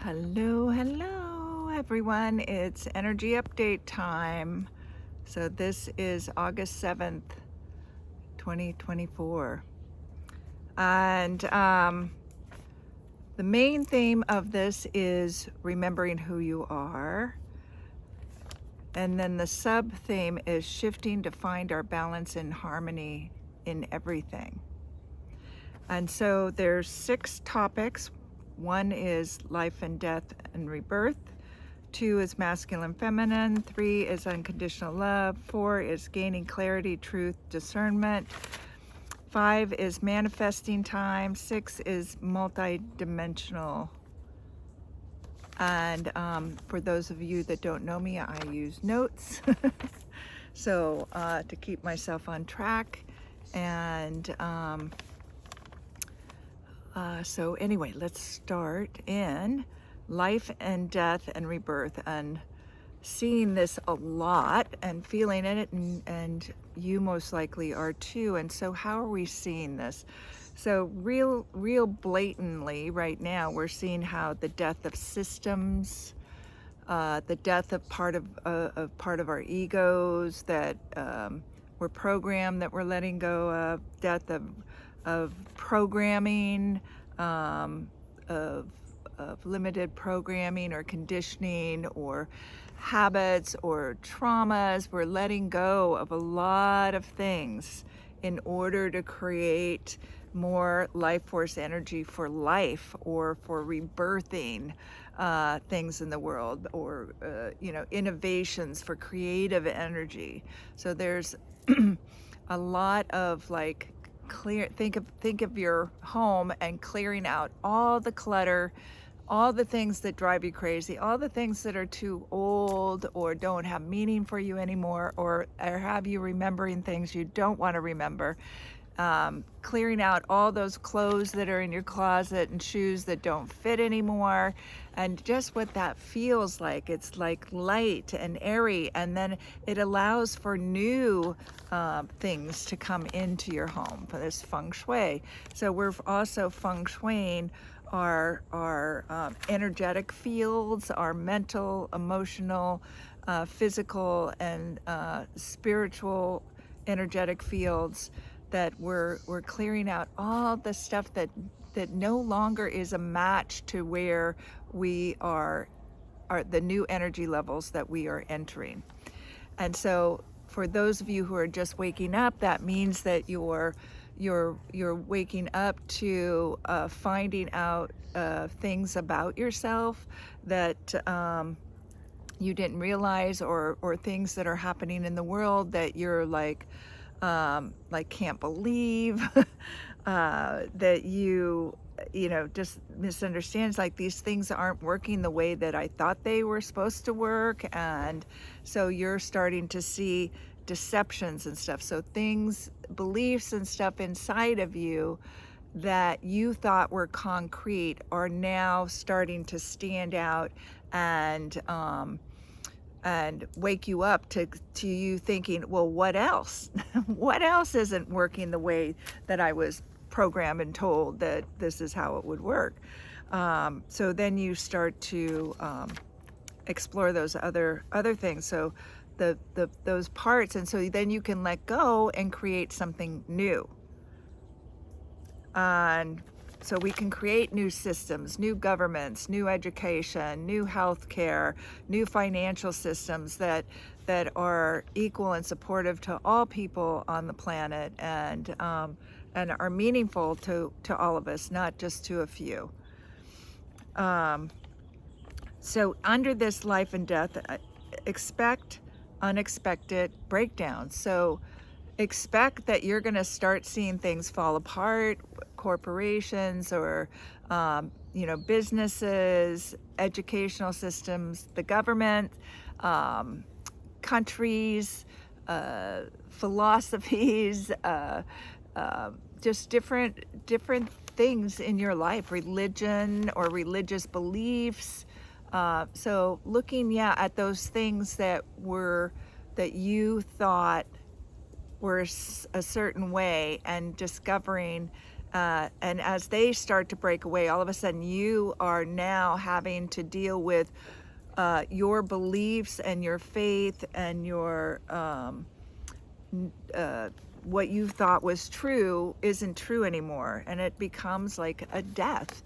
Hello, everyone. It's energy update time. So this is August 7th, 2024. And the main theme of this is remembering who you are. And then the sub-theme is shifting to find our balance and harmony in everything. And so there's 6 topics. 1 is life and death and rebirth. 2 is masculine, feminine. 3 is unconditional love. 4 is gaining clarity, truth, discernment. 5 is manifesting time. 6 is multidimensional. And for those of you that don't know me, I use notes so to keep myself on track. And so anyway, let's start in life and death and rebirth, and seeing this a lot and feeling it, and you most likely are too. And so how are we seeing this? So real blatantly right now, we're seeing how the death of systems, the death of part of our egos that we're programmed, that we're letting go of, death of programming, of limited programming or conditioning or habits or traumas. We're letting go of a lot of things in order to create more life force energy for life, or for rebirthing things in the world, or innovations for creative energy. So there's a lot of like think of your home and clearing out all the clutter, all the things that drive you crazy, all the things that are too old or don't have meaning for you anymore, or have you remembering things you don't want to remember. Clearing out all those clothes that are in your closet and shoes that don't fit anymore, and just what that feels like. It's like light and airy, and then it allows for new things to come into your home for this feng shui. So we're also feng shuiing our energetic fields, our mental, emotional, physical, and spiritual energetic fields, that we're clearing out all the stuff that no longer is a match to where we are the new energy levels that we are entering. And so for those of you who are just waking up, that means that you're waking up to finding out things about yourself that you didn't realize, or things that are happening in the world that you're like can't believe that you just misunderstands, like these things aren't working the way that I thought they were supposed to work. And so you're starting to see deceptions and stuff. So things, beliefs and stuff inside of you that you thought were concrete are now starting to stand out and wake you up to you thinking, well, what else? What else isn't working the way that I was programmed and told that this is how it would work? So then you start to explore those other things. So those parts, and so then you can let go and create something new. And so we can create new systems, new governments, new education, new healthcare, new financial systems that are equal and supportive to all people on the planet, and are meaningful to all of us, not just to a few. So under this life and death, expect unexpected breakdowns. So expect that you're going to start seeing things fall apart, corporations or businesses, educational systems, the government, countries, philosophies, just different things in your life, religion or religious beliefs. So looking at those things that you thought were a certain way, and discovering And as they start to break away, all of a sudden you are now having to deal with your beliefs and your faith and your what you thought was true isn't true anymore, and it becomes like a death.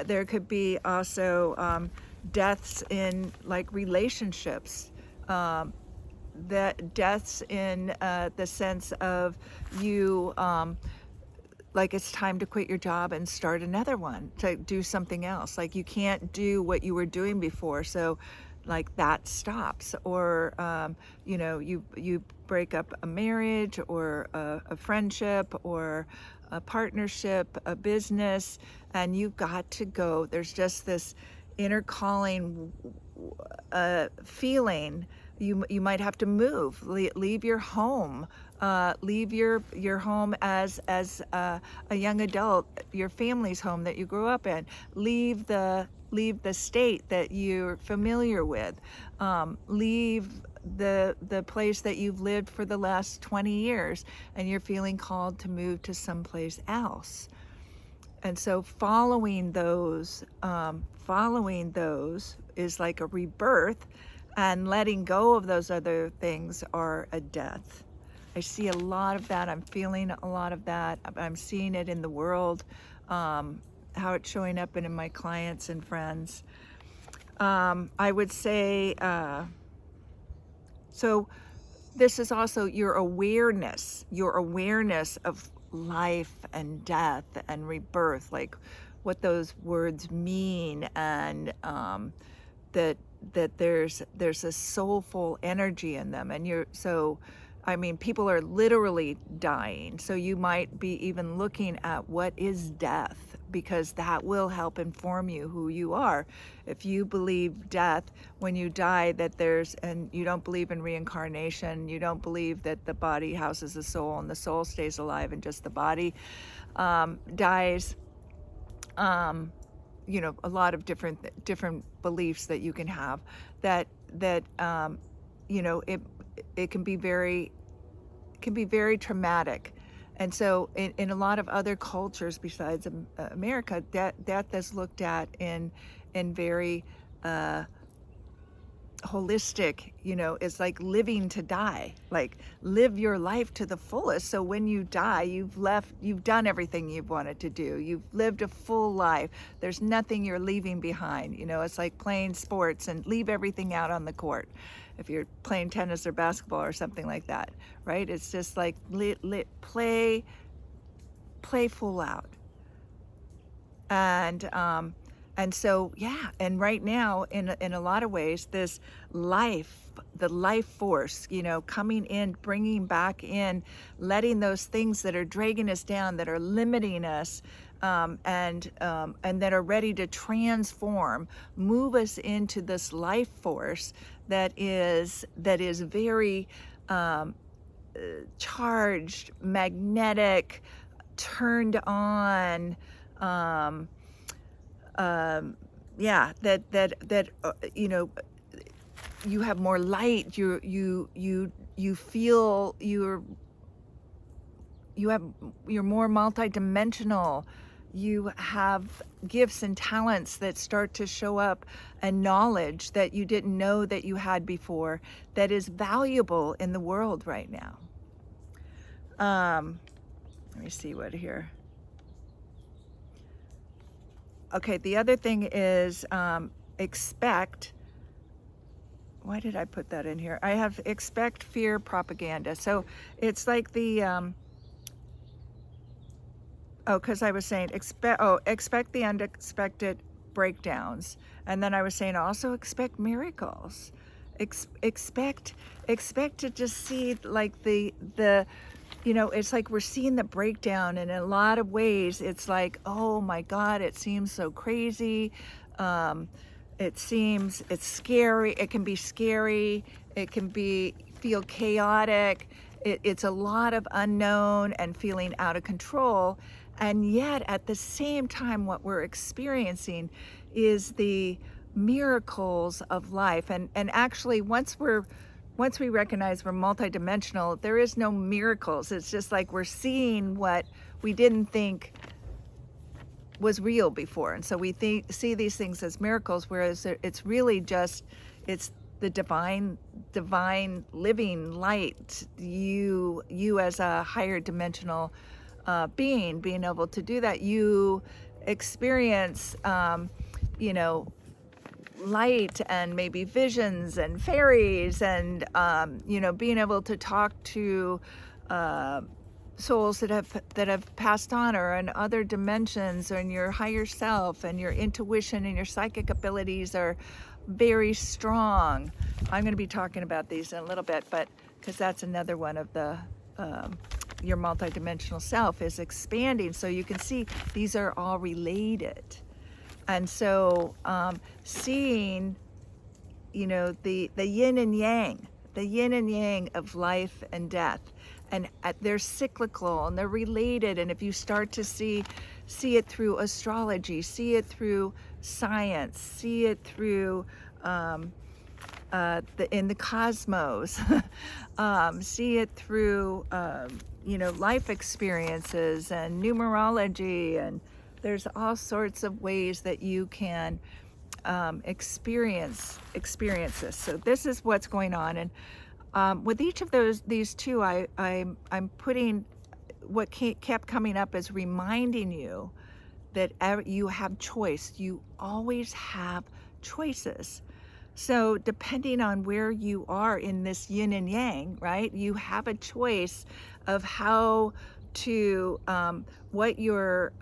There could be also deaths in like relationships, that deaths in the sense of you like it's time to quit your job and start another one, to do something else. Like you can't do what you were doing before, so like that stops. Or you break up a marriage or a friendship or a partnership, a business, and you've got to go. There's just this inner calling feeling. You might have to move, leave your home, leave your home as a young adult, your family's home that you grew up in, leave the state that you're familiar with, leave the place that you've lived for the last 20 years, and you're feeling called to move to someplace else. And so following those is like a rebirth, and letting go of those other things are a death. I see a lot of that. I'm feeling a lot of that. I'm seeing it in the world, how it's showing up in my clients and friends. I would say, so this is also your awareness of life and death and rebirth, like what those words mean, and that there's a soulful energy in them. And people are literally dying, so you might be even looking at what is death, because that will help inform you who you are. If you believe death when you die, and you don't believe in reincarnation, you don't believe that the body houses the soul and the soul stays alive and just the body dies, a lot of different beliefs that you can have, that it can be very traumatic. And so in a lot of other cultures besides America, death is looked at in very holistic, it's like living to die, like live your life to the fullest. So when you die, you've done everything you've wanted to do. You've lived a full life. There's nothing you're leaving behind. It's like playing sports and leave everything out on the court. If you're playing tennis or basketball or something like that, right? It's just like play full out. And so, yeah, and right now, in a lot of ways, this the life force, coming in, bringing back in, letting those things that are dragging us down, that are limiting us, and that are ready to transform, move us into this life force that is very charged, magnetic, turned on. You have more light. You feel you're more multidimensional. You have gifts and talents that start to show up, and knowledge that you didn't know that you had before, that is valuable in the world right now. Let me see what here. Okay, the other thing is expect. Why did I put that in here? I have expect fear propaganda. So it's like the because I was saying expect the unexpected breakdowns, and then I was saying also expect miracles. Expect to just see like the it's like we're seeing the breakdown, and in a lot of ways it's like, oh my God, it seems so crazy. It's scary. It can be scary. It can feel chaotic. It's a lot of unknown and feeling out of control. And yet at the same time, what we're experiencing is the miracles of life. And actually, once we recognize we're multidimensional, there is no miracles. It's just like we're seeing what we didn't think was real before, and so we see these things as miracles, whereas it's really just, it's the divine living light, you as a higher dimensional being able to do that. You experience you know, light and maybe visions and fairies, and you know, being able to talk to souls that have passed on, or in other dimensions, or in your higher self, and your intuition and your psychic abilities are very strong. I'm going to be talking about these in a little bit, but because that's another one of the your multidimensional self is expanding. So you can see these are all related. And so seeing, you know, the yin and yang of life and death, and they're cyclical and they're related. And if you start to see it through astrology, see it through science, see it through in the cosmos, see it through you know, life experiences and numerology, and there's all sorts of ways that you can experience this. So this is what's going on, and with each of these two, I'm putting what kept coming up as reminding you that you have choice. You always have choices. So depending on where you are in this yin and yang, right, you have a choice of how to, what your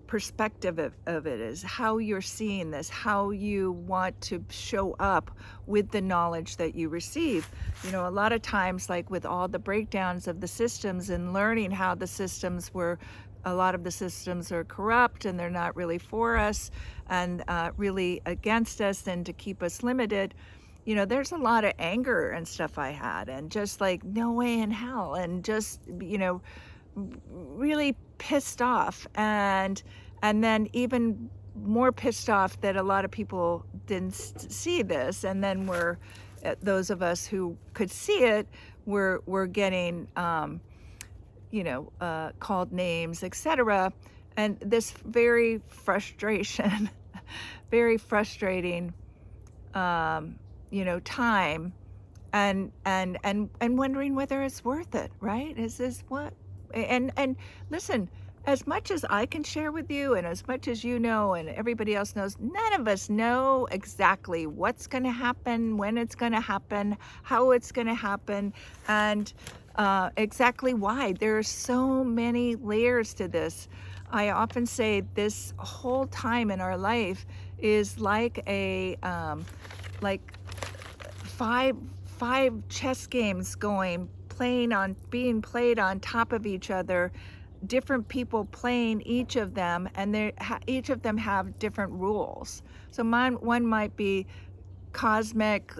perspective of it is, how you're seeing this, how you want to show up with the knowledge that you receive. You know, a lot of times, like with all the breakdowns of the systems and learning how the systems were, a lot of the systems are corrupt and they're not really for us, and really against us, and to keep us limited. You know, there's a lot of anger and stuff I had, and just like, no way in hell, and just, you know, really pissed off, and then even more pissed off that a lot of people didn't see this, and then those of us who could see it were getting you know, called names, etc. And this very frustration very frustrating you know, time, and wondering whether it's worth it, right? Is this what? And listen, as much as I can share with you, and as much as you know and everybody else knows, none of us know exactly what's going to happen, when it's going to happen, how it's going to happen, and exactly why. There are so many layers to this. I often say this whole time in our life is like a like five chess games being played on top of each other, different people playing each of them, and each of them have different rules. So one might be cosmic,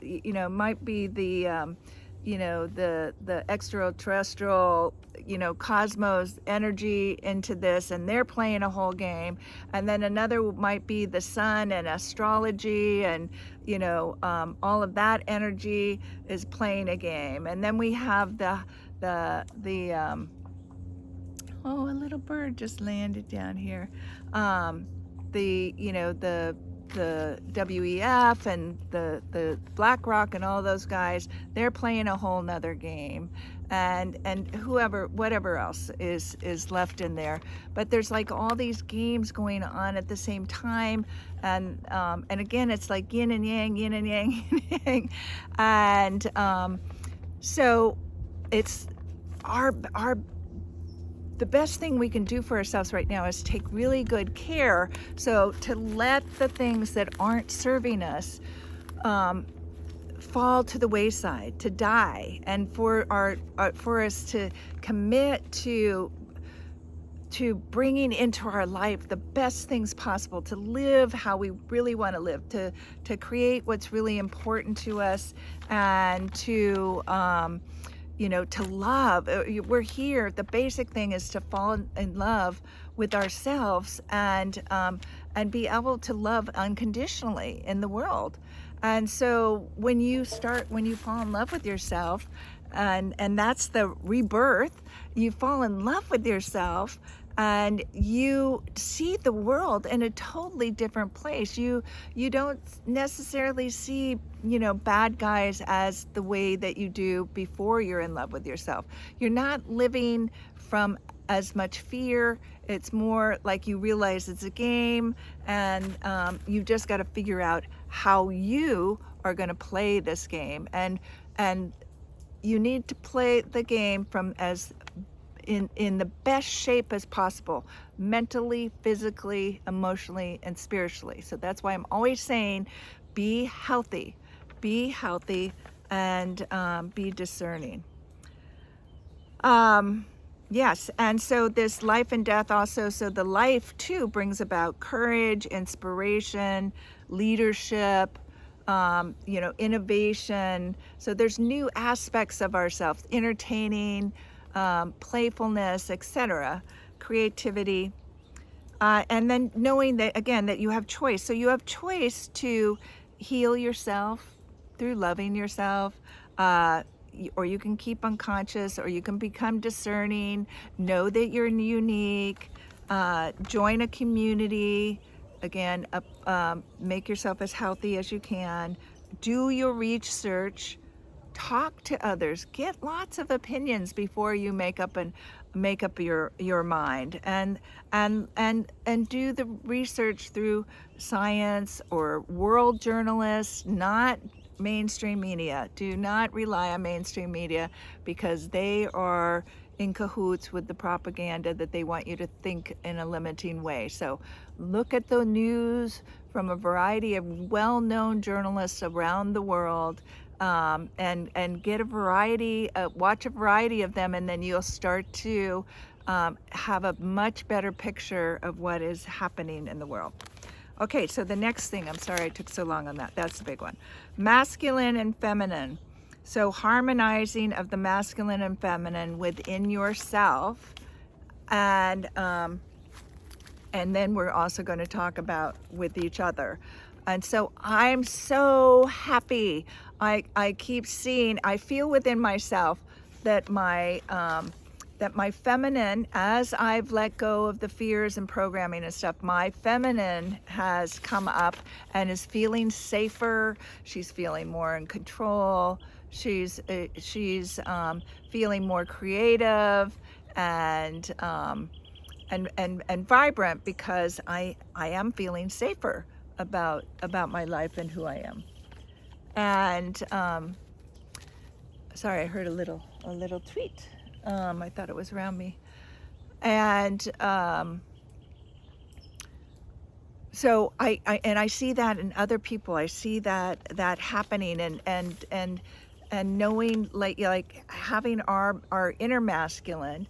you know, might be the you know, the extraterrestrial, you know, cosmos energy into this, and they're playing a whole game. And then another might be the sun and astrology, and you know, all of that energy is playing a game. And then we have the oh, a little bird just landed down here. You know, the WEF and the BlackRock and all those guys, they're playing a whole nother game, and whatever else is left in there. But there's like all these games going on at the same time, and again, it's like yin and yang, yin and yang, yin and yang. And so it's the best thing we can do for ourselves right now is take really good care, so to let the things that aren't serving us fall to the wayside, to die, and for us to commit to bringing into our life the best things possible, to live how we really want to live, to create what's really important to us, and to you know, to love. We're here. The basic thing is to fall in love with ourselves, and be able to love unconditionally in the world. And so when you fall in love with yourself, and that's the rebirth, you fall in love with yourself, and you see the world in a totally different place. You don't necessarily see, you know, bad guys as the way that you do before you're in love with yourself. You're not living from as much fear. It's more like you realize it's a game, and you just got to figure out how you are going to play this game, and you need to play the game from as in the best shape as possible, mentally, physically, emotionally, and spiritually. So that's why I'm always saying, be healthy, and be discerning. Yes, and so this life and death also, so the life too brings about courage, inspiration, leadership, you know, innovation. So there's new aspects of ourselves, entertaining, playfulness, etc., creativity. And then knowing that, again, that you have choice. So you have choice to heal yourself through loving yourself, or you can keep unconscious, or you can become discerning, know that you're unique, join a community, again, make yourself as healthy as you can, do your research, talk to others, get lots of opinions before you make up your mind, and do the research through science or world journalists, not mainstream media. Do not rely on mainstream media, because they are in cahoots with the propaganda that they want you to think in a limiting way. So look at the news from a variety of well-known journalists around the world, and get a variety, watch a variety of them, and then you'll start to have a much better picture of what is happening in the world. Okay, so the next thing, I'm sorry I took so long on that. That's the big one. Masculine and feminine. So harmonizing of the masculine and feminine within yourself. And then we're also going to talk about with each other. And so I'm so happy. I keep seeing, I feel within myself that my feminine, as I've let go of the fears and programming and stuff, my feminine has come up and is feeling safer. She's feeling more in control. She's feeling more creative and vibrant, because I am feeling safer about my life and who I am. And sorry, I heard a little tweet. I thought it was around me. And so I see that in other people. I see that happening, and knowing, like having our inner masculine,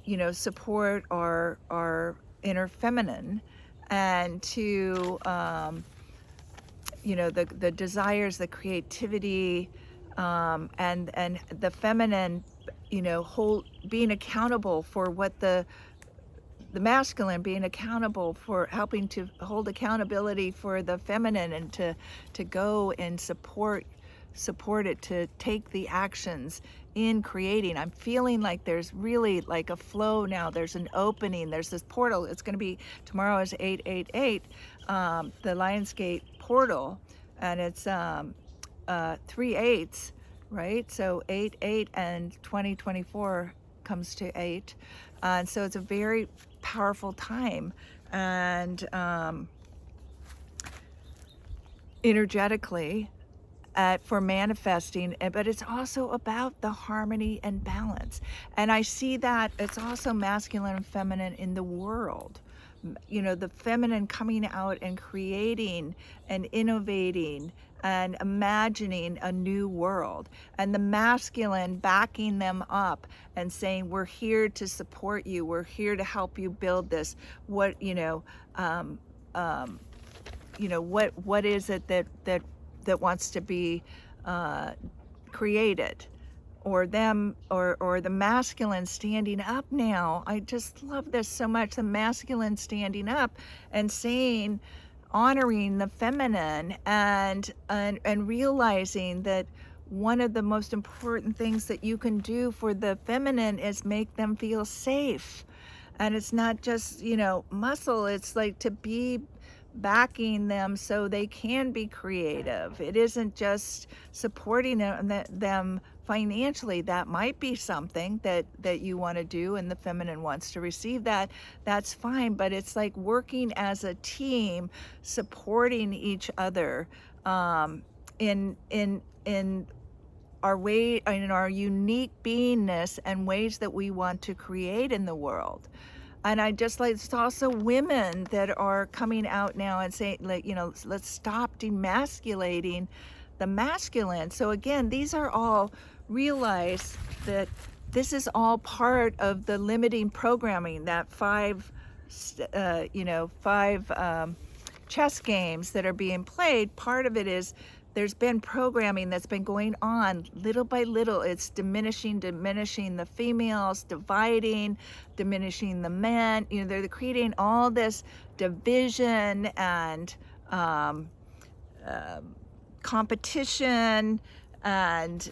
you know, support our inner feminine, and to you know, the desires, the creativity, and the feminine, you know, being accountable for what the masculine, being accountable for helping to hold accountability for the feminine, and to go and support it, to take the actions in creating. I'm feeling like there's really like a flow now. There's an opening. There's this portal. It's going to be, tomorrow is 888, the Lionsgate portal, and it's 3 8s, right? So 8 and 2024 comes to 8, and so it's a very powerful time, and energetically, for manifesting, but it's also about the harmony and balance. And I see that it's also masculine and feminine in the world. You know, the feminine coming out and creating and innovating and imagining a new world, and the masculine backing them up and saying, we're here to support you, we're here to help you build this. What what is it that wants to be created, or them, or the masculine standing up now. I just love this so much, the masculine standing up and saying, honoring the feminine, and realizing that one of the most important things that you can do for the feminine is make them feel safe, And it's not just, you know, muscle, it's like to be backing them so they can be creative. It isn't just supporting them financially. That might be something that you want to do and the feminine wants to receive that. That's fine, but it's like working as a team, supporting each other in our way, in our unique beingness and ways that we want to create in the world. And I just like, it's also women that are coming out now and saying, like, you know, let's stop demasculating the masculine. So again, these are all, realize that this is all part of the limiting programming, that five chess games that are being played. Part of it is there's been programming that's been going on little by little. It's diminishing the females, diminishing the men. You know, they're creating all this division and competition and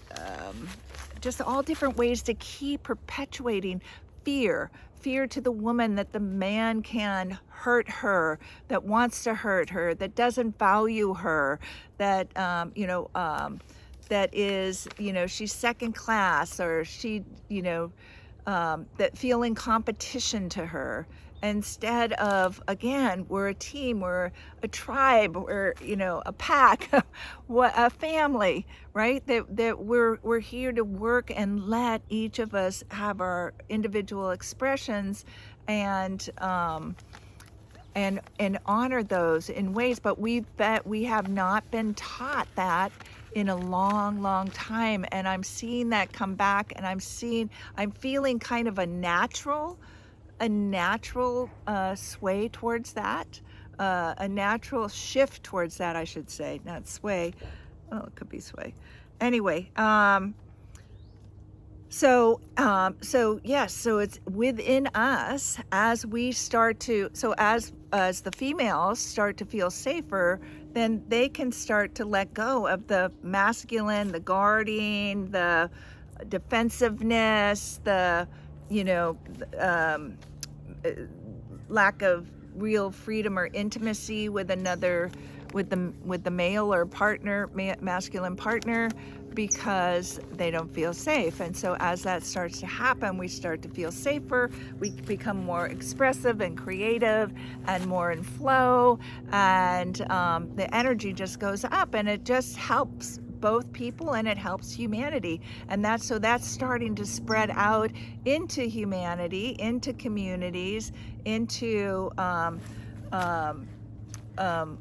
just all different ways to keep perpetuating fear to the woman, that the man can hurt her, that wants to hurt her, that doesn't value her, that that is, you know, she's second class, or she, you know, that feeling competition to her, instead of, again, we're a team, we're a tribe, we're, you know, a pack, a family, right? That we're here to work and let each of us have our individual expressions and honor those in ways. But we have not been taught that in a long time, and I'm seeing that come back, and I'm feeling kind of a natural sway towards that, a natural shift towards that, I should say, not sway. Oh, it could be sway. Anyway, so yes, so it's within us as we start to, so as the females start to feel safer, then they can start to let go of the masculine, the guarding, the defensiveness, the, you know, lack of real freedom or intimacy with another, with the male or partner, masculine partner, because they don't feel safe. And so as that starts to happen, we start to feel safer, we become more expressive and creative and more in flow, and the energy just goes up, and it just helps both people and it helps humanity. And that's starting to spread out into humanity, into communities, into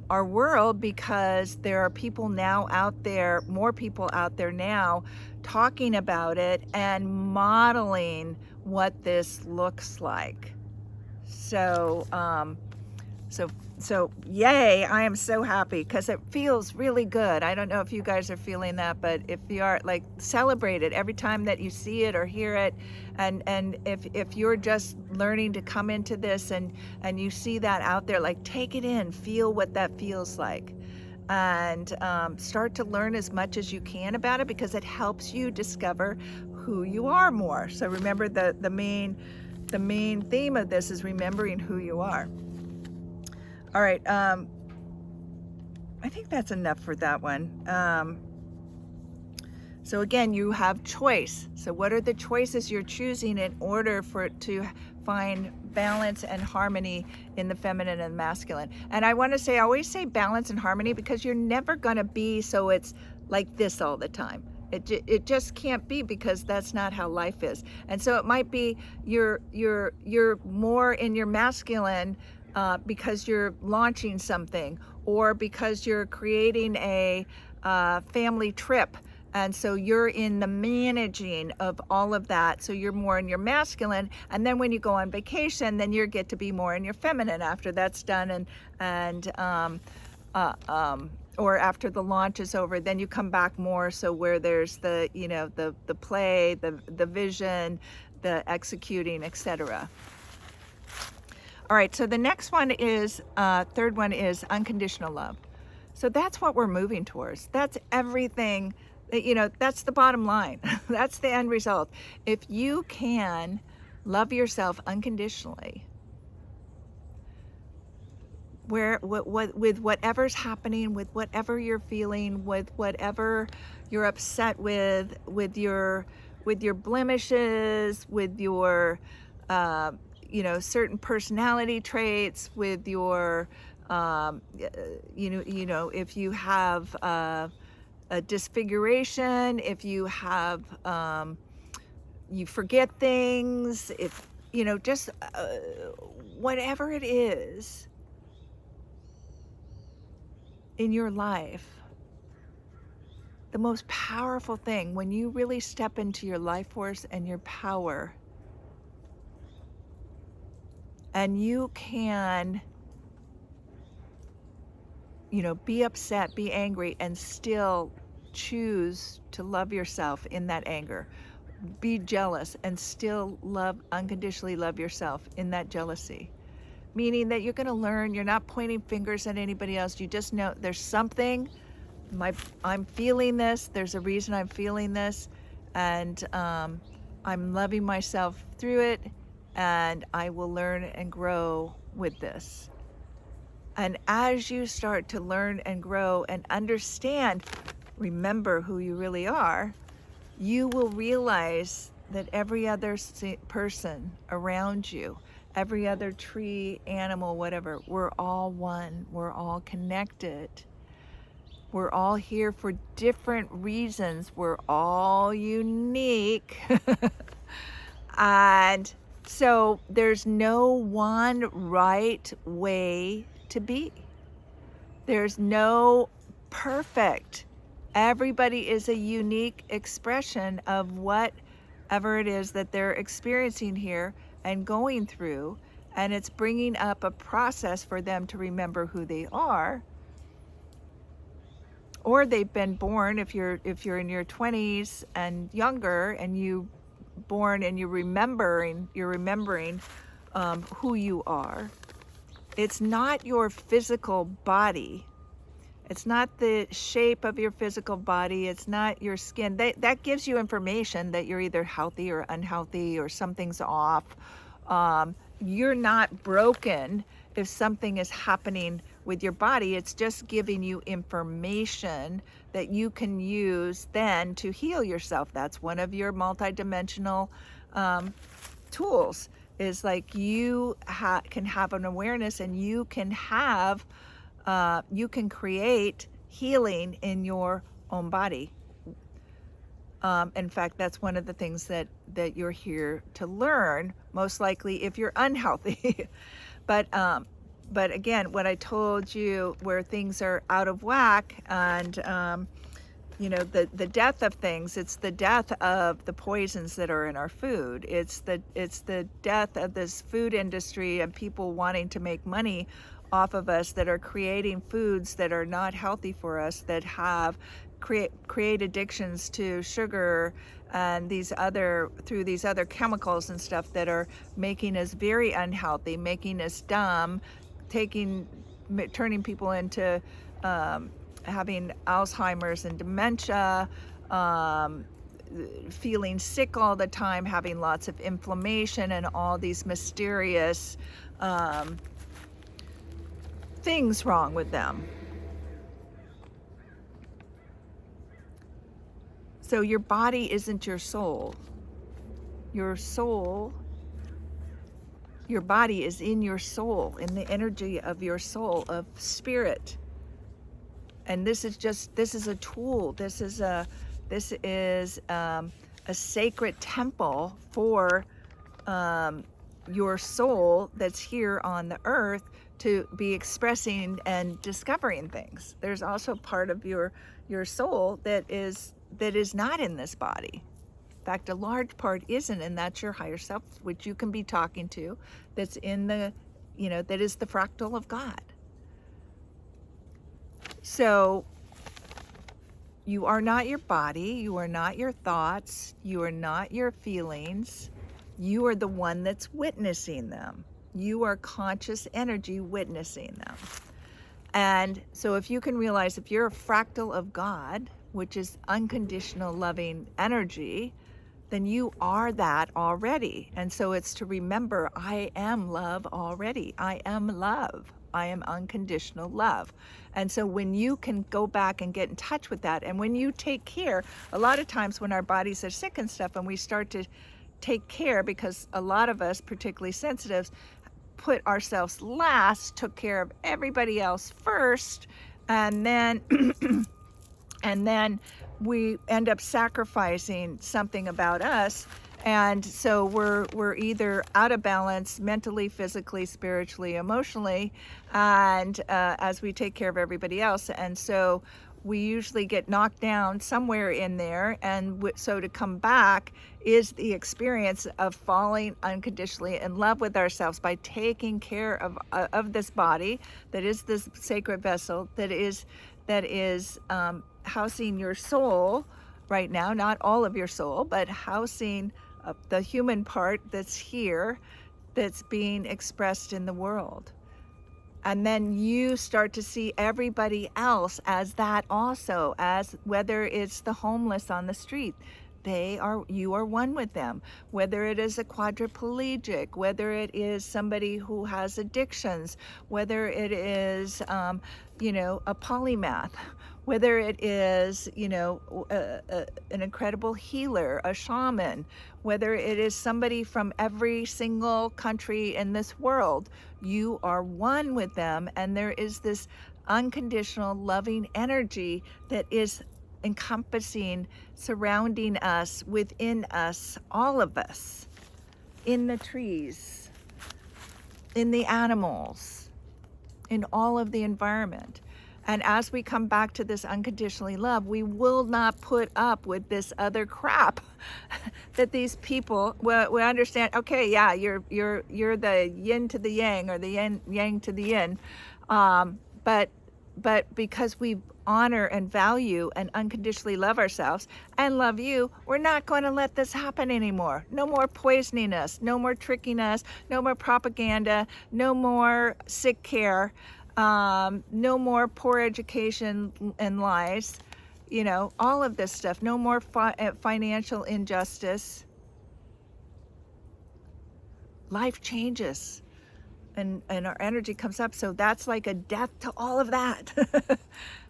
our world, because there are people now out there, more people out there now, talking about it and modeling what this looks like. So so yay, I am so happy, because it feels really good. I don't know if you guys are feeling that, but if you are, like, celebrate it every time that you see it or hear it. And if you're just learning to come into this and you see that out there, like, take it in, feel what that feels like, and start to learn as much as you can about it, because it helps you discover who you are more. So remember, the main theme of this is remembering who you are. All right, I think that's enough for that one. So again, you have choice. So what are the choices you're choosing in order for it to find balance and harmony in the feminine and masculine? And I want to say, I always say balance and harmony, because you're never going to be so it's like this all the time. It just can't be, because that's not how life is. And so it might be you're more in your masculine because you're launching something, or because you're creating a family trip, and so you're in the managing of all of that, so you're more in your masculine. And then when you go on vacation, then you get to be more in your feminine after that's done, or after the launch is over, then you come back more, so where there's the, you know, the play, the vision, the executing, etc. All right, so the next one is, third one is unconditional love. So that's what we're moving towards. That's everything, you know, that's the bottom line. That's the end result. If you can Love yourself unconditionally. With whatever's happening, with whatever you're feeling, with whatever you're upset with your blemishes, with your certain personality traits, with your if you have a disfiguration, if you have you forget things, if just whatever it is in your life, the most powerful thing when you really step into your life force and your power, and you can be upset, be angry, and still choose to love yourself in that anger. Be jealous and still unconditionally love yourself in that jealousy. Meaning that you're going to learn, you're not pointing fingers at anybody else. You just know there's something, I'm feeling this, there's a reason I'm feeling this, and I'm loving myself through it, and I will learn and grow with this. And as you start to learn and grow and understand, remember who you really are, you will realize that every other person around you, every other tree, animal, whatever, we're all one, we're all connected. We're all here for different reasons. We're all unique. And so there's no one right way to be. There's no perfect. Everybody is a unique expression of whatever it is that they're experiencing here and going through. And it's bringing up a process for them to remember who they are. Or they've been born, if you're in your 20s and younger, and you born and you're remembering who you are. It's not your physical body. It's not the shape of your physical body. It's not your skin. That gives you information that you're either healthy or unhealthy or something's off. You're not broken if something is happening with your body. It's just giving you information that you can use then to heal yourself. That's one of your multidimensional tools, is like you can have an awareness, and you can create healing in your own body. In fact, that's one of the things that you're here to learn, most likely if you're unhealthy. But again, what I told you, where things are out of whack, and the death of things, it's the death of the poisons that are in our food. It's the death of this food industry and people wanting to make money off of us, that are creating foods that are not healthy for us, that create addictions to sugar and through these other chemicals and stuff that are making us very unhealthy, making us dumb, turning people into having Alzheimer's and dementia, feeling sick all the time, having lots of inflammation, and all these mysterious things wrong with them. So your body isn't your soul. Your body is in your soul, in the energy of your soul, of spirit. And this is a tool. This is a sacred temple for your soul that's here on the earth to be expressing and discovering things. There's also part of your soul that is not in this body. In fact, a large part isn't, and that's your higher self, which you can be talking to, that's in that is the fractal of God. So you are not your body, you are not your thoughts, you are not your feelings, you are the one that's witnessing them. You are conscious energy witnessing them. And so if you can realize, if you're a fractal of God, which is unconditional loving energy, then you are that already. And so it's to remember, I am love already. I am love. I am unconditional love. And so when you can go back and get in touch with that, and when you take care, a lot of times when our bodies are sick and stuff, and we start to take care, because a lot of us, particularly sensitives, put ourselves last, took care of everybody else first, and then and then we end up sacrificing something about us. And so we're either out of balance mentally, physically, spiritually, emotionally, and as we take care of everybody else. And so we usually get knocked down somewhere in there. And so to come back is the experience of falling unconditionally in love with ourselves by taking care of this body that is this sacred vessel that is housing your soul right now, not all of your soul, but housing the human part that's here, that's being expressed in the world. And then you start to see everybody else as that also, as whether it's the homeless on the street, you are one with them. Whether it is a quadriplegic, whether it is somebody who has addictions, whether it is, a polymath, whether it is, an incredible healer, a shaman, whether it is somebody from every single country in this world, you are one with them. And there is this unconditional loving energy that is encompassing, surrounding us, within us, all of us, in the trees, in the animals, in all of the environment. And as we come back to this unconditionally love, we will not put up with this other crap that these people, we understand, okay, yeah, you're the yin to the yang, or the yang to the yin, but because we honor and value and unconditionally love ourselves and love you, we're not going to let this happen anymore. No more poisoning us, no more tricking us, no more propaganda, no more sick care, no more poor education and lies, all of this stuff. No more financial injustice. Life changes. And our energy comes up. So that's like a death to all of that,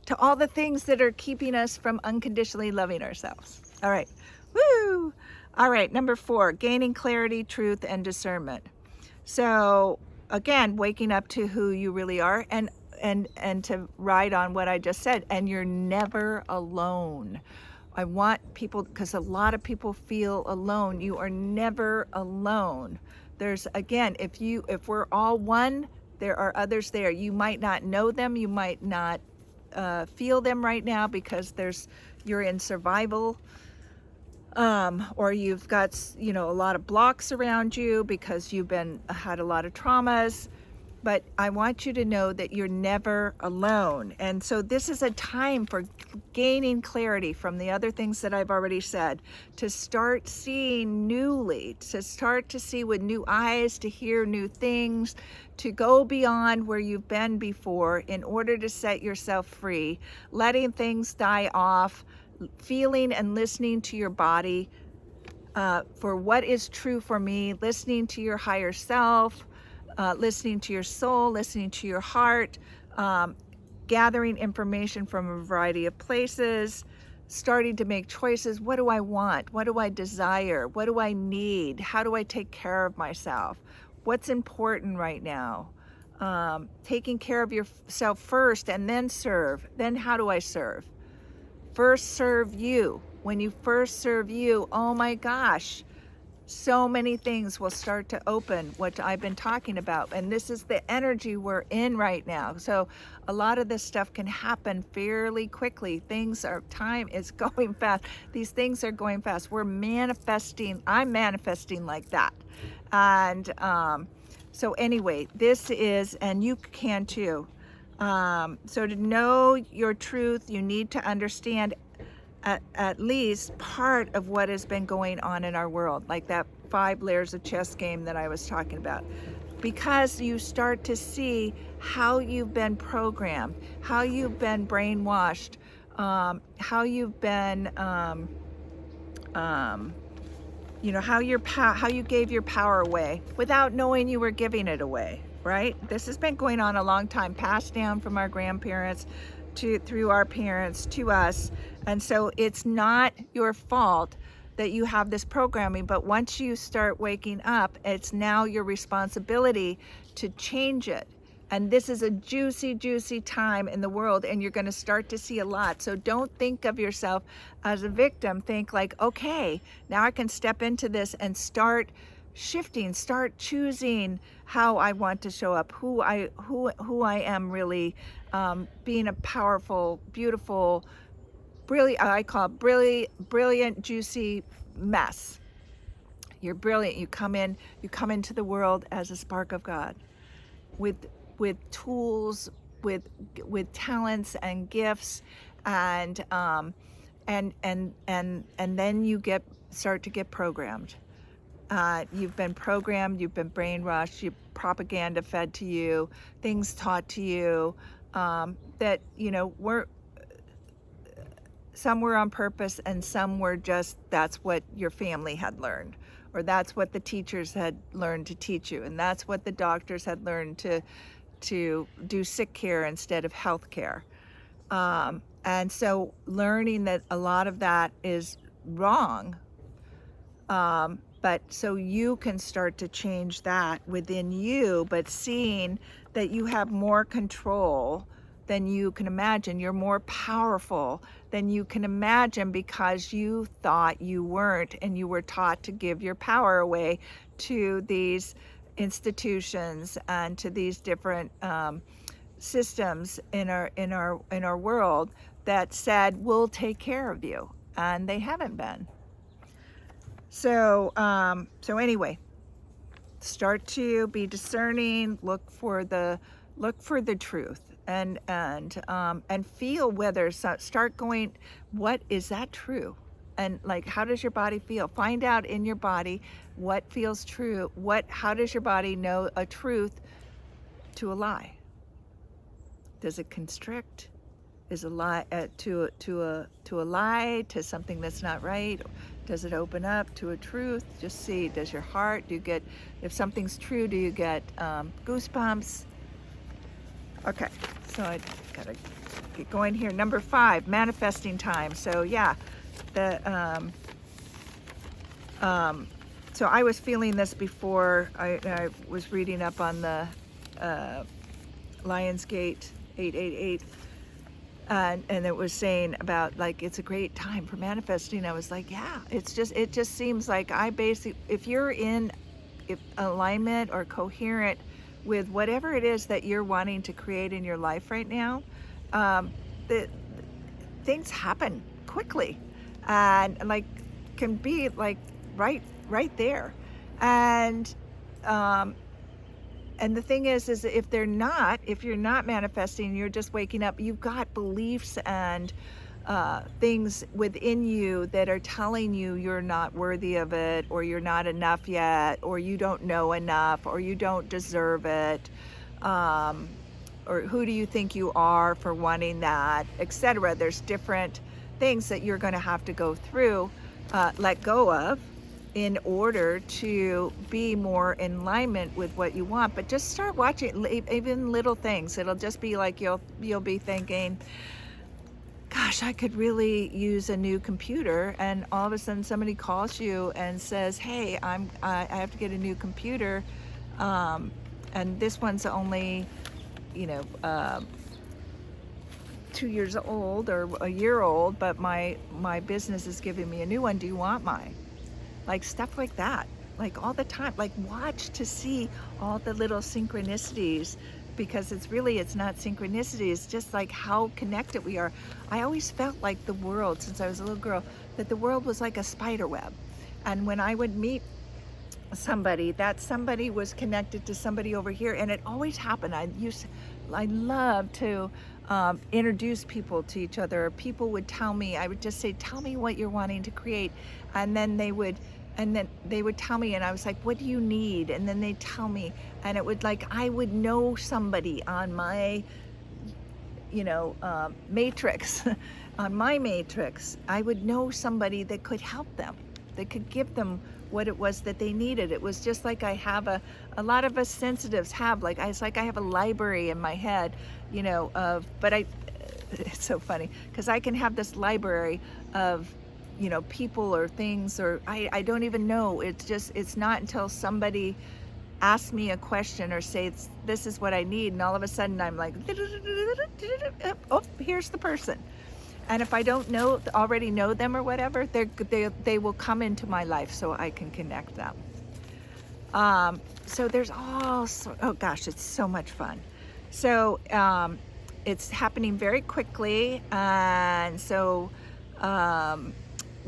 to all the things that are keeping us from unconditionally loving ourselves. All right. Woo! All right. Number 4, gaining clarity, truth, and discernment. So again, waking up to who you really are, and to ride on what I just said. And you're never alone. I want people, because a lot of people feel alone. You are never alone. There's, again, if we're all one, there are others there. You might not know them, you might not feel them right now because you're in survival, or you've got a lot of blocks around you because you've had a lot of traumas. But I want you to know that you're never alone. And so this is a time for gaining clarity from the other things that I've already said, to start seeing newly, to start to see with new eyes, to hear new things, to go beyond where you've been before in order to set yourself free, letting things die off, feeling and listening to your body for what is true for me, listening to your higher self, listening to your soul, listening to your heart, gathering information from a variety of places, starting to make choices. What do I want? What do I desire? What do I need? How do I take care of myself? What's important right now? Taking care of yourself first and then serve. Then how do I serve? First serve you. When you first serve you, oh my gosh, so many things will start to open, what I've been talking about. And this is the energy we're in right now. So a lot of this stuff can happen fairly quickly. Time is going fast. These things are going fast. We're manifesting. I'm manifesting like that. And so anyway, this is, and you can too. So to know your truth, you need to understand at least part of what has been going on in our world, like that 5 layers of chess game that I was talking about. Because you start to see how you've been programmed, how you've been brainwashed, how you've been how you gave your power away without knowing you were giving it away, right? This has been going on a long time, passed down from our grandparents through our parents to us. And so it's not your fault that you have this programming, but once you start waking up, it's now your responsibility to change it. And this is a juicy, juicy time in the world, and you're going to start to see a lot. So don't think of yourself as a victim. Think like, okay, now I can step into this and start shifting, start choosing how I want to show up, who I am really, being a powerful, beautiful, brilliant, I call it brilliant, juicy mess. You're brilliant. You come into the world as a spark of God, with tools, with talents and gifts, and then you start to get programmed. You've been programmed, you've been brainwashed, propaganda fed to you, things taught to you, that some were on purpose and some were just, that's what your family had learned, or that's what the teachers had learned to teach you, and that's what the doctors had learned to do sick care instead of health care. And so learning that a lot of that is wrong, but so you can start to change that within you, but seeing that you have more control than you can imagine. You're more powerful than you can imagine because you thought you weren't, and you were taught to give your power away to these institutions and to these different systems in our world that said, we'll take care of you, and they haven't been. So anyway, start to be discerning, look for the truth, and feel whether, start going, what is that true? And like, how does your body feel? Find out in your body what feels true. How does your body know a truth to a lie? Does it constrict? Is a lie to a lie, to something that's not right? Does it open up to a truth? Just see, does your heart, if something's true, do you get goosebumps? Okay, so I gotta get going here. Number 5, manifesting time. So yeah, so I was feeling this before. I was reading up on the Lionsgate 888. And it was saying about, like, it's a great time for manifesting. I was like, yeah, it just seems like if you're in alignment or coherent with whatever it is that you're wanting to create in your life right now, the things happen quickly, and like can be like right there. And the thing is if you're not manifesting, you're just waking up, you've got beliefs and things within you that are telling you you're not worthy of it, or you're not enough yet, or you don't know enough, or you don't deserve it, or who do you think you are for wanting that, etc. There's different things that you're going to have to go through, let go of, in order to be more in alignment with what you want. But just start watching even little things. It'll just be like you'll be thinking, gosh, I could really use a new computer, and all of a sudden somebody calls you and says, hey, I have to get a new computer, and this one's only 2 years old or a year old, but my business is giving me a new one. Do you want mine? Like stuff like that, like all the time. Like watch to see all the little synchronicities, because it's not synchronicity, it's just like how connected we are. I always felt like the world, since I was a little girl, that the world was like a spider web. And when I would meet somebody, that somebody was connected to somebody over here, and it always happened. I love to introduce people to each other. People would tell me, I would just say, tell me what you're wanting to create, and then they would tell me, and I was like, what do you need? And then they'd tell me, and it would, like, I would know somebody on my matrix on my matrix. I would know somebody that could help them, that could give them what it was that they needed. It was just like I have a lot of us sensitives have, like, it's like I have a library in my head, you know, it's so funny because I can have this library of, you know, people or things, or I don't even know. It's not until somebody asks me a question or says, this is what I need, and all of a sudden I'm like, oh, here's the person. And if I don't already know them or whatever, they will come into my life so I can connect them. So there's oh gosh, it's so much fun. So it's happening very quickly, and so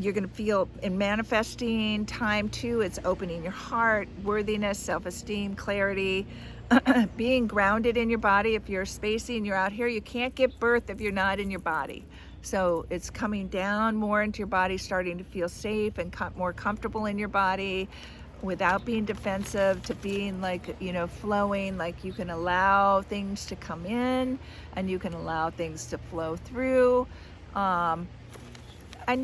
you're going to feel in manifesting time too. It's opening your heart, worthiness, self-esteem, clarity, being grounded in your body. If you're spacey and you're out here, you can't give birth if you're not in your body. So it's coming down more into your body, starting to feel safe and more comfortable in your body without being defensive, to being like, you know, flowing, like you can allow things to come in and you can allow things to flow through. And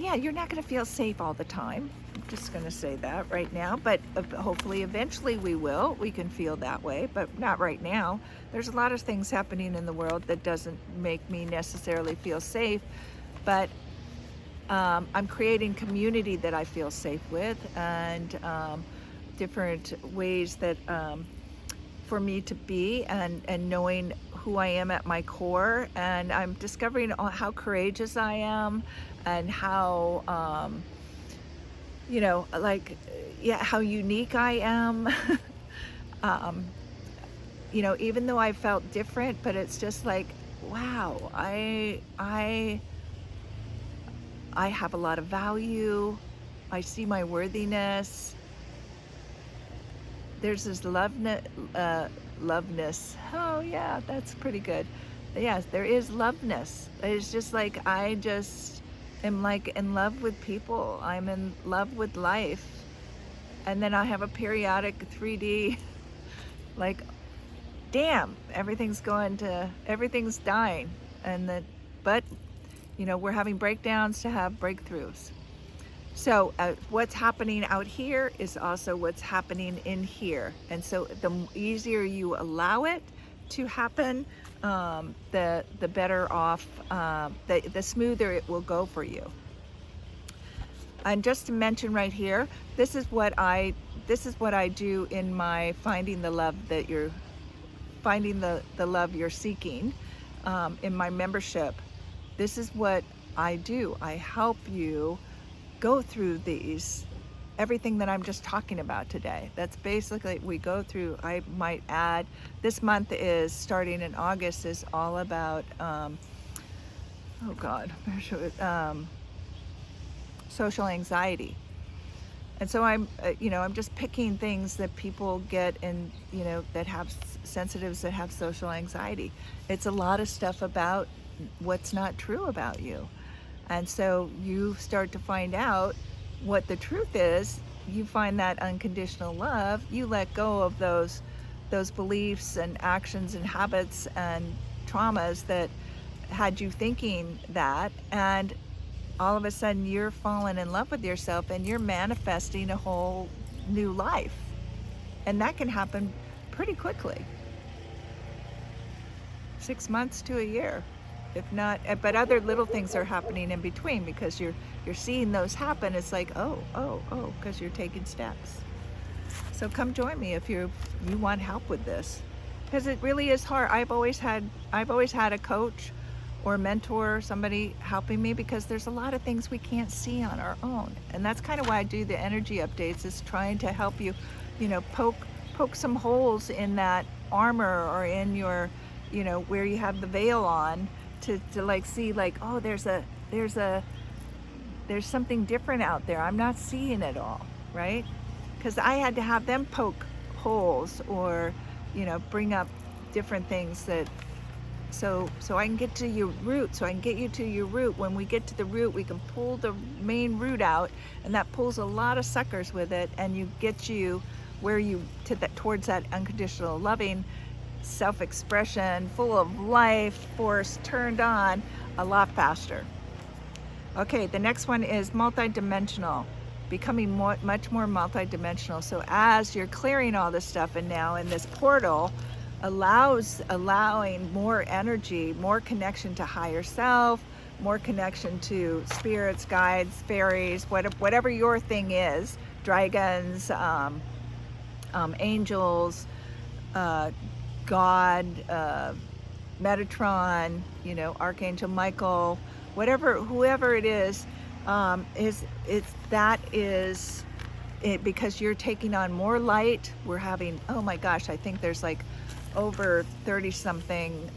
yeah, you're not going to feel safe all the time. I'm just going to say that right now, but hopefully eventually we can feel that way, but not right now. There's a lot of things happening in the world that doesn't make me necessarily feel safe, but I'm creating community that I feel safe with, and different ways that for me to be, and knowing who I am at my core, and I'm discovering how courageous I am, and how you know, like, yeah, how unique I am. You know, even though I felt different, but it's just like, wow, I have a lot of value. I see my worthiness. There's this loveness. Oh yeah, that's pretty good. Yes, there is loveness. It's just like, I just am like in love with people. I'm in love with life. And then I have a periodic 3D, like, damn, everything's dying. But you know, we're having breakdowns to have breakthroughs. So what's happening out here is also what's happening in here. And so the easier you allow it to happen, the better off, the smoother it will go for you. And just to mention right here, this is what I do in my finding the love you're seeking, in my membership. This is what I do. I help you go through everything that I'm just talking about today. That's basically, we go through, I might add, this month is starting in August, is all about, social anxiety. And so I'm just picking things that people get, and, you know, that have sensitives that have social anxiety. It's a lot of stuff about what's not true about you. And so you start to find out what the truth is. You find that unconditional love. You let go of those beliefs and actions and habits and traumas that had you thinking that, and all of a sudden you're falling in love with yourself and you're manifesting a whole new life. And that can happen pretty quickly. 6 months to a year. If not, but other little things are happening in between, because you're seeing those happen. It's like, oh, because you're taking steps. So come join me if you want help with this, because it really is hard. I've always had a coach or a mentor, somebody helping me, because there's a lot of things we can't see on our own. And that's kind of why I do the energy updates, is trying to help you, you know, poke some holes in that armor, or in your, you know, where you have the veil on, to like see, like, oh, there's something different out there. I'm not seeing it all, right? Because I had to have them poke holes, or, you know, bring up different things that, so I can get to your root, so I can get you to your root. When we get to the root, we can pull the main root out, and that pulls a lot of suckers with it, and you get you where you towards that unconditional loving self-expression, full of life force turned on, a lot faster. Okay, the next one is multidimensional, becoming much more multidimensional. So as you're clearing all this stuff, and now in this portal allowing more energy, more connection to higher self, more connection to spirits, guides, fairies, whatever your thing is, dragons, angels, God, Metatron, Archangel Michael, whoever it is because you're taking on more light. We're having, oh my gosh, I think there's like over 30 something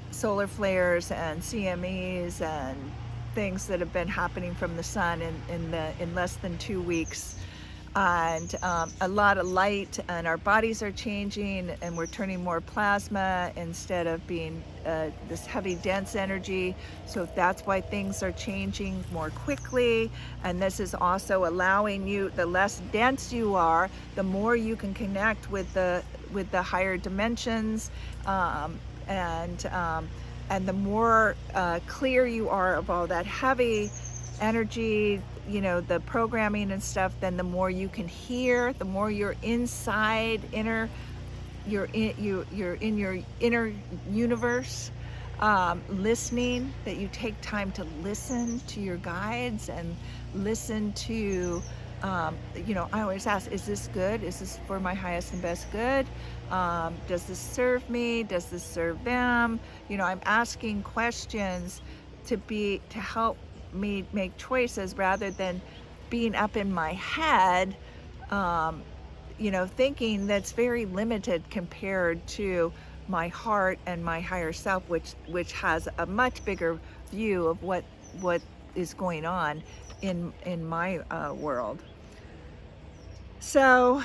solar flares and CMEs and things that have been happening from the sun in less than 2 weeks. And a lot of light, and our bodies are changing, and we're turning more plasma instead of being this heavy dense energy. So that's why things are changing more quickly. And this is also allowing you, the less dense you are, the more you can connect with the higher dimensions, and the more clear you are of all that heavy energy, the programming and stuff, then the more you can hear, the more you're inside you're in your inner universe, listening, that you take time to listen to your guides and listen to, I always ask, is this good? Is this for my highest and best good? Does this serve me? Does this serve them? I'm asking questions to help me make choices rather than being up in my head, thinking that's very limited compared to my heart and my higher self, which has a much bigger view of what is going on in my world. So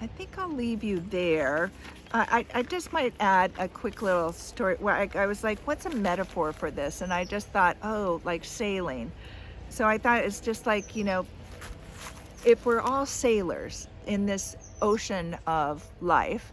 I think I'll leave you there. I just might add a quick little story where I was like, what's a metaphor for this? And I just thought, oh, like sailing. So I thought it's just like, if we're all sailors in this ocean of life,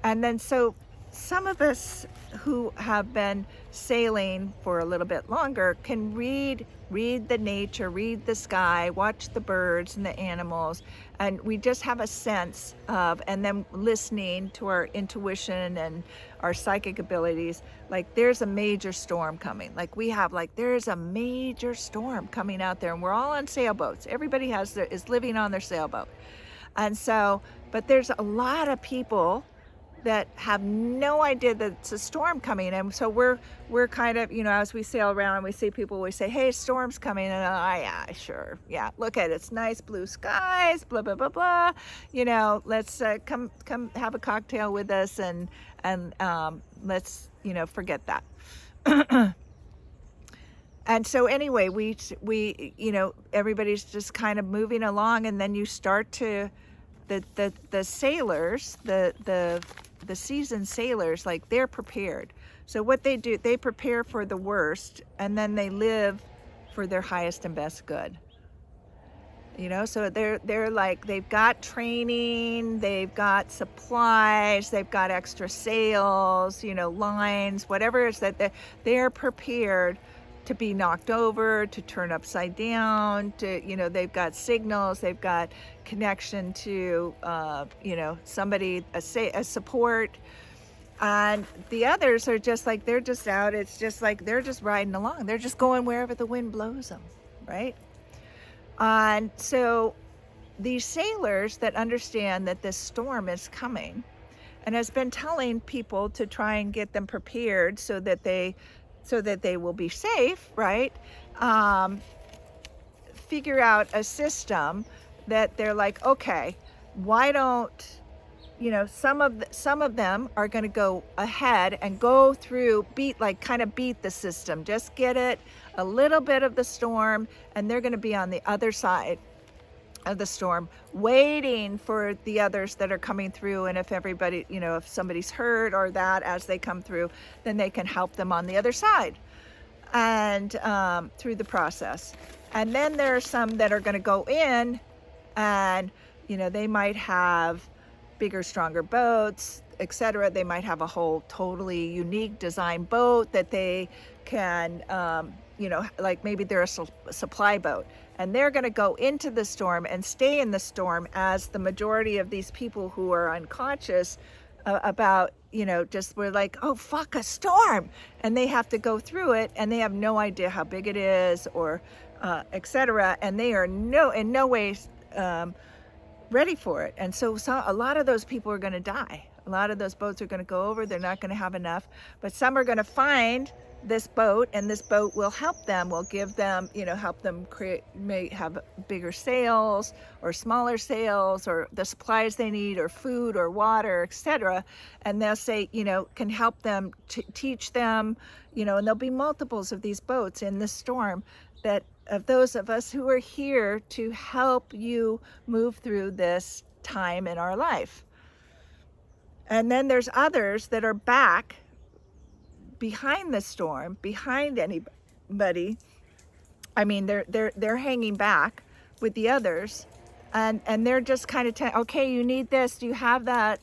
and then so some of us who have been sailing for a little bit longer can read the nature, read the sky, watch the birds and the animals, and we just have a sense of, and then listening to our intuition and our psychic abilities, like there's a major storm coming. Like there's a major storm coming out there, and we're all on sailboats. Everybody is living on their sailboat. And so, but there's a lot of people that have no idea that it's a storm coming. And so we're kind of, as we sail around and we see people, we say, hey, storm's coming. And yeah, sure. Yeah, look at it. It's nice blue skies, blah, blah, blah, blah. Let's come have a cocktail with us and let's, forget that. And so anyway, we everybody's just kind of moving along, and then you start to, the sailors, the seasoned sailors, like they're prepared. So what they do, they prepare for the worst, and then they live for their highest and best good. So they're like, they've got training, they've got supplies, they've got extra sails, lines, whatever it is that they're prepared to be knocked over, to turn upside down, to, they've got signals, they've got connection to, somebody, a support. And the others are just like, they're just out. It's just like, they're just riding along. They're just going wherever the wind blows them, right? And so these sailors that understand that this storm is coming and has been telling people to try and get them prepared so that they will be safe, right? Figure out a system that they're like, okay, why don't, some of them are going to go ahead and go through, beat the system, just get it, a little bit of the storm, and they're going to be on the other side of the storm, waiting for the others that are coming through. And if everybody, if somebody's hurt or that as they come through, then they can help them on the other side and through the process. And then there are some that are going to go in, and they might have bigger, stronger boats, etc. They might have a whole totally unique design boat that they can, like maybe they're a supply boat, and they're going to go into the storm and stay in the storm, as the majority of these people who are unconscious about, just we're like, oh fuck, a storm, and they have to go through it, and they have no idea how big it is, or etc., and they are in no way ready for it. And so a lot of those people are going to die. A lot of those boats are going to go over. They're not going to have enough, but some are going to find this boat, and this boat will help them, will give them, help them may have bigger sails or smaller sails, or the supplies they need, or food or water, etc. And they'll say, can help them, teach them, and there'll be multiples of these boats in the storm, that of those of us who are here to help you move through this time in our life. And then there's others that are back behind the storm, behind anybody. I mean, they're hanging back with the others, and they're just kind of okay, you need this, do you have that,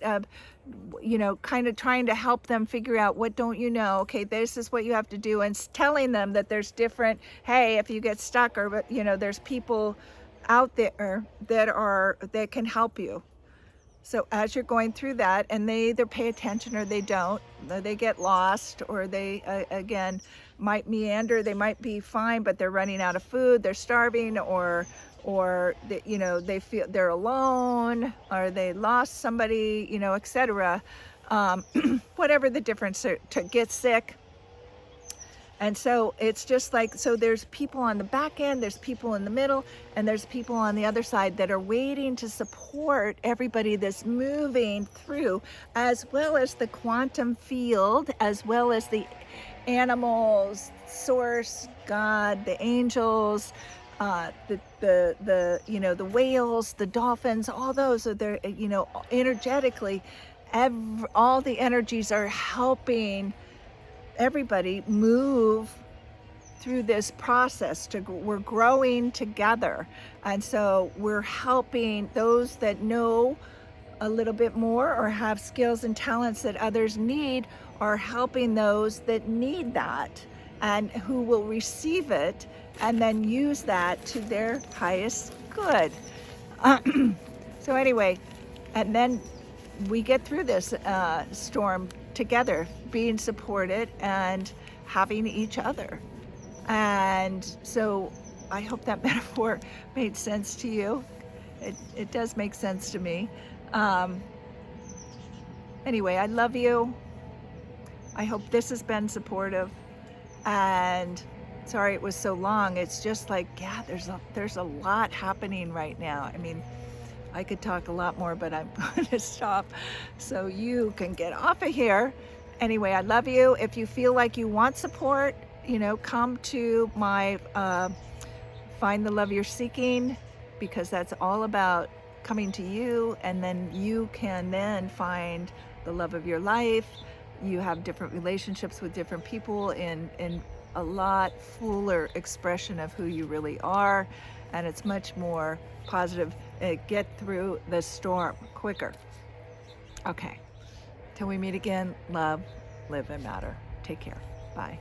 kind of trying to help them figure out, what don't you know, okay, this is what you have to do, and telling them that there's different, hey, if you get stuck, or there's people out there that can help you. So as you're going through that, and they either pay attention or they don't, or they get lost, or they again might meander, they might be fine, but they're running out of food, they're starving, or they feel they're alone, or they lost somebody, etc. Whatever the difference, to get sick. And so it's just like, so there's people on the back end, there's people in the middle, and there's people on the other side that are waiting to support everybody that's moving through, as well as the quantum field, as well as the animals, source, God, the angels, the whales, the dolphins, all those are there, energetically, all the energies are helping everybody move through this process. We're growing together, and so we're helping those that know a little bit more, or have skills and talents that others need, are helping those that need that, and who will receive it and then use that to their highest good. So anyway, and then we get through this storm together, being supported and having each other. And so I hope that metaphor made sense to you. It does make sense to me. Anyway, I love you. I hope this has been supportive, and sorry it was so long. It's just like, yeah, there's a lot happening right now. I mean, I could talk a lot more, but I'm going to stop so you can get off of here. Anyway, I love you. If you feel like you want support, come to my Find the Love You're Seeking, because that's all about coming to you, and then you can then find the love of your life. You have different relationships with different people in a lot fuller expression of who you really are, and it's much more positive. Get through the storm quicker. Okay, till we meet again, love, live, and matter. Take care. Bye.